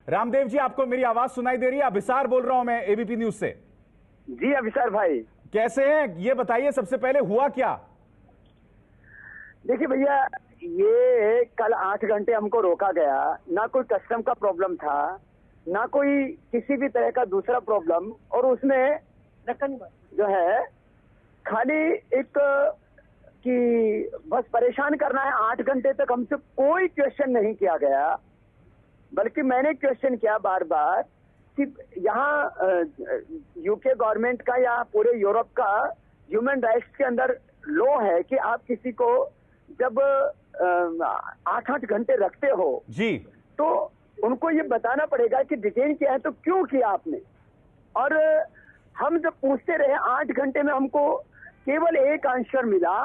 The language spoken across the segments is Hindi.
रामदेव जी, आपको मेरी आवाज सुनाई दे रही है? अभिसार बोल रहा हूं मैं, एबीपी न्यूज से। जी अभिसार भाई, कैसे हैं? ये बताइए सबसे पहले हुआ क्या? देखिए भैया, ये कल 8 घंटे हमको रोका गया। ना कोई कस्टम का प्रॉब्लम था, ना कोई किसी भी तरह का दूसरा प्रॉब्लम, और उसमें जो है खाली एक कि बस परेशान करना है। 8 घंटे तक हमसे कोई क्वेश्चन नहीं किया गया, बल्कि मैंने क्वेश्चन किया बार बार कि यहाँ यूके गवर्नमेंट का या पूरे यूरोप का ह्यूमन राइट्स के अंदर लॉ है कि आप किसी को जब 8-8 घंटे रखते हो जी, तो उनको ये बताना पड़ेगा कि डिटेन किया है तो क्यों किया आपने। और हम जब पूछते रहे 8 घंटे में हमको केवल एक आंसर मिला,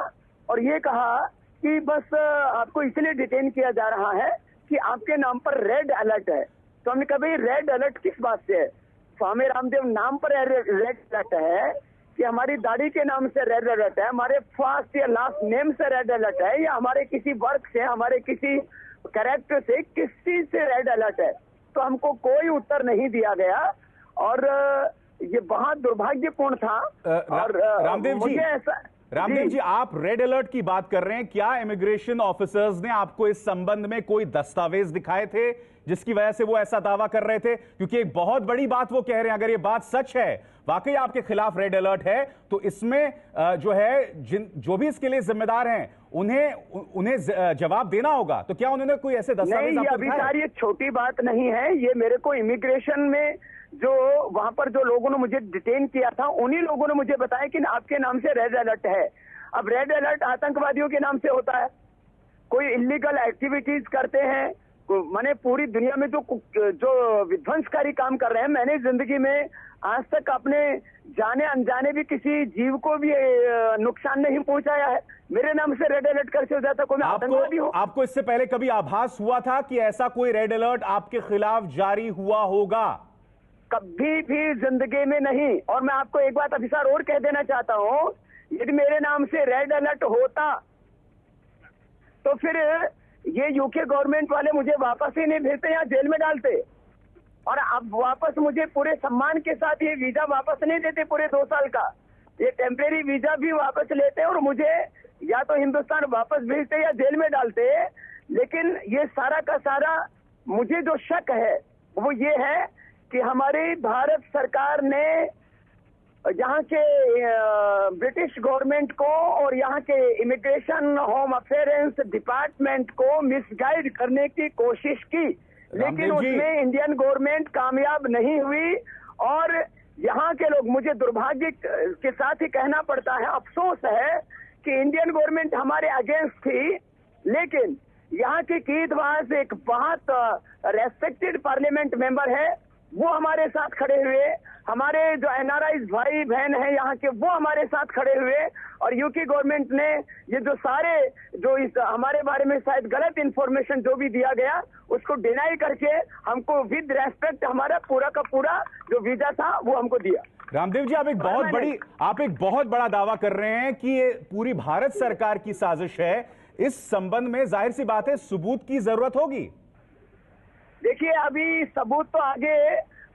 और ये कहा कि बस आपको इसलिए डिटेन किया जा रहा है कि आपके नाम पर रेड अलर्ट है। तो हमने कहा भाई रेड अलर्ट किस बात से है? स्वामी रामदेव नाम पर रेड अलर्ट है कि हमारी दाढ़ी के नाम से रेड अलर्ट है, हमारे फर्स्ट या लास्ट नेम से रेड अलर्ट है, या हमारे किसी वर्क से, हमारे किसी कैरेक्टर से, किस चीज से रेड अलर्ट है? तो हमको कोई उत्तर नहीं दिया गया, और ये बहुत दुर्भाग्यपूर्ण था। और रामदेव जी, आप रेड अलर्ट की बात कर रहे हैं, क्या इमिग्रेशन ऑफिसर्स ने आपको इस संबंध में कोई दस्तावेज दिखाए थे जिसकी वजह से वो ऐसा दावा कर रहे थे? क्योंकि एक बहुत बड़ी बात वो कह रहे हैं, अगर ये बात सच है, वाकई आपके खिलाफ रेड अलर्ट है, तो इसमें जो है जो भी इसके लिए जिम्मेदार हैं उन्हें जवाब देना होगा। तो क्या उन्होंने कोई ऐसे दस्तावेज नहीं, अभी सार ये छोटी बात नहीं है। ये मेरे को इमिग्रेशन में जो वहां पर जो लोगों ने मुझे डिटेन किया था, उन्हीं लोगों ने मुझे बताया कि आपके नाम से रेड अलर्ट है। अब रेड अलर्ट आतंकवादियों के नाम से होता है, कोई इलीगल एक्टिविटीज करते हैं, माने पूरी दुनिया में जो विध्वंसकारी काम कर रहे हैं। मैंने जिंदगी में आज तक अपने जाने अनजाने भी किसी जीव को भी नुकसान नहीं पहुंचाया है। मेरे नाम से रेड अलर्ट कैसे हो जाता? कोई आतंकवादी हो? आपको इससे पहले कभी आभास हुआ था कि ऐसा कोई रेड अलर्ट आपके खिलाफ जारी हुआ होगा? कभी भी जिंदगी में नहीं। और मैं आपको एक बात अभिसार और कह देना चाहता हूं, यदि मेरे नाम से रेड अलर्ट होता तो फिर ये यूके गवर्नमेंट वाले मुझे वापस ही नहीं भेजते, या जेल में डालते, और अब वापस मुझे पूरे सम्मान के साथ ये वीजा वापस नहीं देते पूरे 2 साल का। ये टेम्परेरी वीजा भी वापस लेते और मुझे या तो हिंदुस्तान वापस भेजते या जेल में डालते। लेकिन ये सारा का सारा मुझे जो शक है वो ये है कि हमारी भारत सरकार ने यहाँ के ब्रिटिश गवर्नमेंट को और यहाँ के इमिग्रेशन होम अफेयर्स डिपार्टमेंट को मिसगाइड करने की कोशिश की, लेकिन उसमें इंडियन गवर्नमेंट कामयाब नहीं हुई। और यहाँ के लोग, मुझे दुर्भाग्य के साथ ही कहना पड़ता है, अफसोस है कि इंडियन गवर्नमेंट हमारे अगेंस्ट थी, लेकिन यहाँ के कीदवाज एक बहुत रेस्पेक्टेड पार्लियामेंट मेंबर है, वो हमारे साथ खड़े हुए। हमारे जो एनआरआई भाई बहन हैं यहाँ के, वो हमारे साथ खड़े हुए। और यूके गवर्नमेंट ने ये जो सारे जो इस हमारे बारे में शायद गलत इंफॉर्मेशन जो भी दिया गया उसको डिनाई करके हमको विद रेस्पेक्ट हमारा पूरा का पूरा जो वीजा था वो हमको दिया। रामदेव जी, आप एक बहुत बड़ा दावा कर रहे हैं कि ये पूरी भारत सरकार की साजिश है। इस संबंध में जाहिर सी बात है सबूत की जरूरत होगी। देखिए, अभी सबूत तो आगे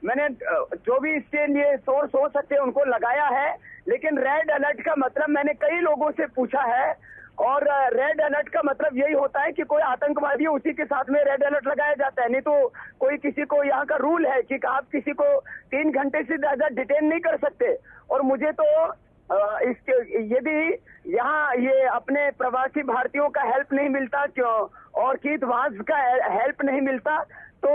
मैंने जो भी इसके लिए सोर्स हो सकते हैं उनको लगाया है, लेकिन रेड अलर्ट का मतलब मैंने कई लोगों से पूछा है, और रेड अलर्ट का मतलब यही होता है कि कोई आतंकवादी उसी के साथ में रेड अलर्ट लगाया जाता है। नहीं तो कोई किसी को, यहाँ का रूल है कि आप किसी को 3 घंटे से ज्यादा डिटेन नहीं कर सकते। और मुझे तो इसके यदि यहाँ ये अपने प्रवासी भारतीयों का हेल्प नहीं मिलता क्यों, और कीदवाज का हेल्प नहीं मिलता, तो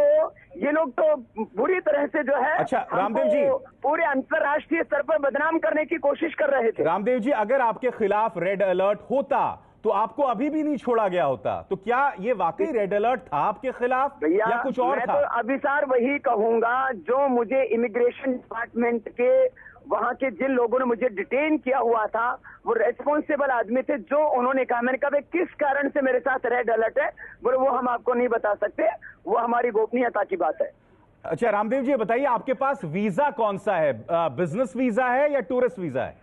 ये लोग तो बुरी तरह से जो है रामदेव जी पूरे अंतरराष्ट्रीय स्तर पर बदनाम करने की कोशिश कर रहे थे। रामदेव जी, अगर आपके खिलाफ रेड अलर्ट होता तो आपको अभी भी नहीं छोड़ा गया होता। तो क्या ये वाकई रेड अलर्ट था आपके खिलाफ या कुछ और था? मैं तो अभिसार वही कहूंगा जो मुझे इमिग्रेशन डिपार्टमेंट के वहां के जिन लोगों ने मुझे डिटेन किया हुआ था वो रेस्पॉन्सिबल आदमी थे, जो उन्होंने कहा। मैंने कहा किस कारण से मेरे साथ रेड अलर्ट है, बोले वो हम आपको नहीं बता सकते, वो हमारी गोपनीयता की बात है। अच्छा रामदेव जी, बताइए आपके पास वीजा कौन सा है? बिजनेस वीजा है या टूरिस्ट वीजा है?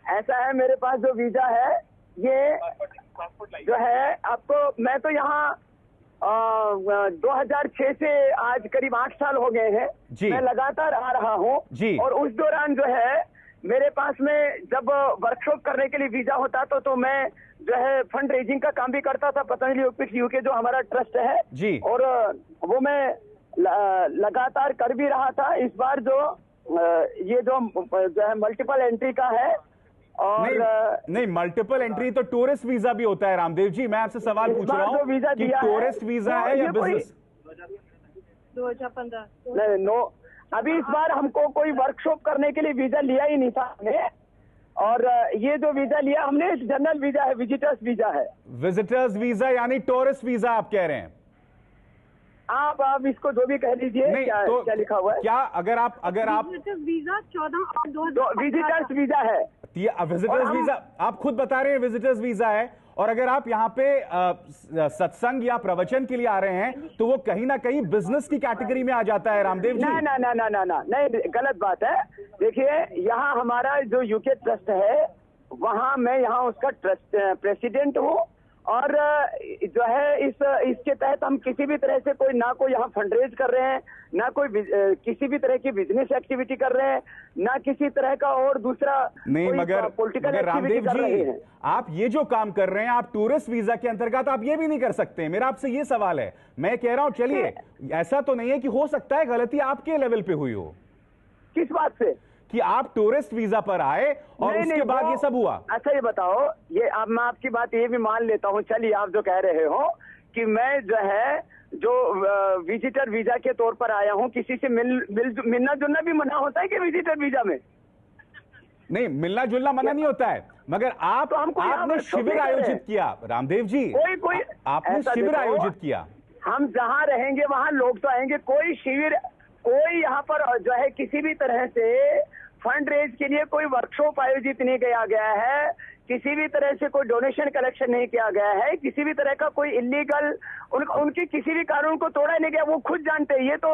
ऐसा है, मेरे पास जो वीजा है ये जो है आपको, मैं तो यहाँ 2006 से आज करीब 8 साल हो गए हैं। जी। मैं लगातार आ रहा हूँ जी। और उस दौरान जो है मेरे पास में जब वर्कशॉप करने के लिए वीजा होता तो मैं जो है फंड रेजिंग का काम भी करता था, पतंजलि योगपीठ यूके जो हमारा ट्रस्ट है जी। और वो मैं लगातार कर भी रहा था। इस बार जो ये जो है मल्टीपल एंट्री का है और नहीं मल्टीपल एंट्री तो टूरिस्ट वीजा भी होता है रामदेव जी। मैं आपसे सवाल पूछ रहा हूँ कि टूरिस्ट वीजा है या बिजनेस? 2015 नहीं, नो, अभी इस बार हमको कोई वर्कशॉप करने के लिए वीजा लिया ही नहीं था हमने, और ये जो वीजा लिया हमने जनरल वीजा है, विजिटर्स वीजा है। विजिटर्स वीजा यानी टूरिस्ट वीजा आप कह रहे हैं? आप इसको जो भी कह लीजिए। क्या लिखा हुआ है? क्या अगर आप विजिटर्स वीजा 14 और 2018 विजिटर्स वीजा है। विजिटर्स वीजा आप खुद बता रहे हैं विजिटर्स वीजा है, और अगर आप यहाँ पे सत्संग या प्रवचन के लिए आ रहे हैं तो वो कहीं ना कहीं बिजनेस की कैटेगरी में आ जाता है रामदेव जी। ना, नहीं, गलत बात है। देखिए, यहाँ हमारा जो यूके ट्रस्ट है वहाँ मैं यहाँ उसका ट्रस्ट प्रेसिडेंट हूँ, और जो है इसके तहत हम किसी भी तरह से ना कोई यहाँ फंडरेज कर रहे हैं, ना कोई किसी भी तरह की बिजनेस एक्टिविटी कर रहे हैं, ना किसी तरह का और दूसरा नहीं, मगर पॉलिटिकल एक्टिविटी कर रहे हैं। आप ये जो काम कर रहे हैं आप टूरिस्ट वीजा के अंतर्गत आप ये भी नहीं कर सकते। मेरा आपसे ये सवाल है, मैं कह रहा हूं चलिए ऐसा तो नहीं है कि हो सकता है गलती आपके लेवल पे हुई हो। किस बात से? कि आप टूरिस्ट वीजा पर आए और उसके बाद ये सब हुआ। अच्छा ये बताओ, ये अब मैं आपकी बात ये भी मान लेता हूँ, चलिए आप जो कह रहे हो कि मैं जो है विजिटर वीजा के तौर पर आया हूँ, किसी से मिलना जुलना भी मना होता है कि विजिटर वीजा में? नहीं, मिलना जुलना मना नहीं होता है, मगर आपने शिविर आयोजित किया रामदेव जी, कोई आपने शिविर आयोजित किया। हम जहाँ रहेंगे वहाँ लोग तो आएंगे। कोई यहाँ पर जो है किसी भी तरह से फंड रेज के लिए कोई वर्कशॉप आयोजित नहीं किया गया है, किसी भी तरह से कोई डोनेशन कलेक्शन नहीं किया गया है, किसी भी तरह का कोई इलीगल उनके किसी भी कानून को तोड़ा नहीं गया। वो खुद जानते हैं। ये तो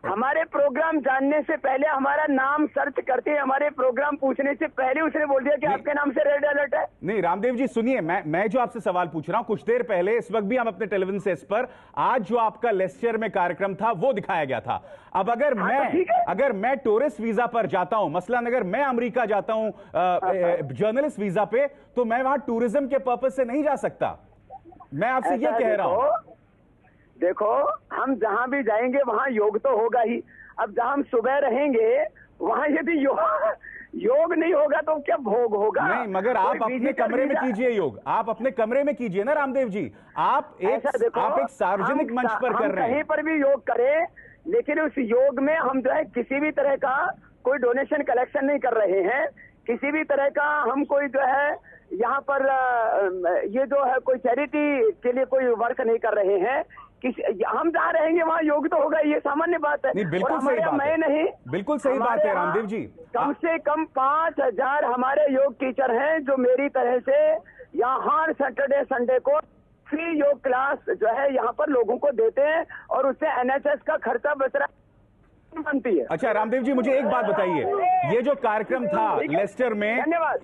हमारे प्रोग्राम जानने से पहले, हमारा नाम सर्च करते हमारे प्रोग्राम पूछने से पहले उसने बोल दिया कि आपके नाम से रेड अलर्ट है। नहीं रामदेव जी सुनिए, मैं जो आपसे सवाल पूछ रहा हूं, कुछ देर पहले इस वक्त भी हम अपने टेलीविजन सेट्स पर आज जो आपका लेस्टर में कार्यक्रम था वो दिखाया गया था। अब अगर मैं टूरिस्ट वीजा पर जाता हूं, मसलन अगर मैं अमेरिका जाता हूं जर्नलिस्ट वीजा पे, तो मैं वहां टूरिज्म के पर्पज से नहीं जा सकता। मैं आपसे ये कह रहा हूं। देखो, हम जहां भी जाएंगे वहां योग तो होगा ही। अब जहां हम सुबह रहेंगे वहां यदि योग नहीं होगा तो क्या भोग होगा? नहीं, मगर आप अपने कमरे में कीजिए योग, आप अपने कमरे में कीजिए ना रामदेव जी। आप एक सार्वजनिक मंच पर कर रहे हैं। कहीं पर भी योग करें, लेकिन उस योग में हम जो है किसी भी तरह का कोई डोनेशन कलेक्शन नहीं कर रहे हैं, किसी भी तरह का हम कोई जो है यहाँ पर ये जो है कोई चैरिटी के लिए कोई वर्क नहीं कर रहे हैं। हम जहाँ रहेंगे वहाँ योग तो होगा, ये सामान्य बात है। नहीं, बिल्कुल सही बात है। नहीं, बिल्कुल सही बात है रामदेव जी। कम से कम 5000 हमारे योग टीचर हैं जो मेरी तरह से यहाँ हर सैटरडे संडे को फ्री योग क्लास जो है यहाँ पर लोगों को देते हैं, और उससे NHS का खर्चा बच रहा बनती है। अच्छा रामदेव जी, मुझे एक बात बताइए, ये जो कार्यक्रम था लेस्टर में, धन्यवाद।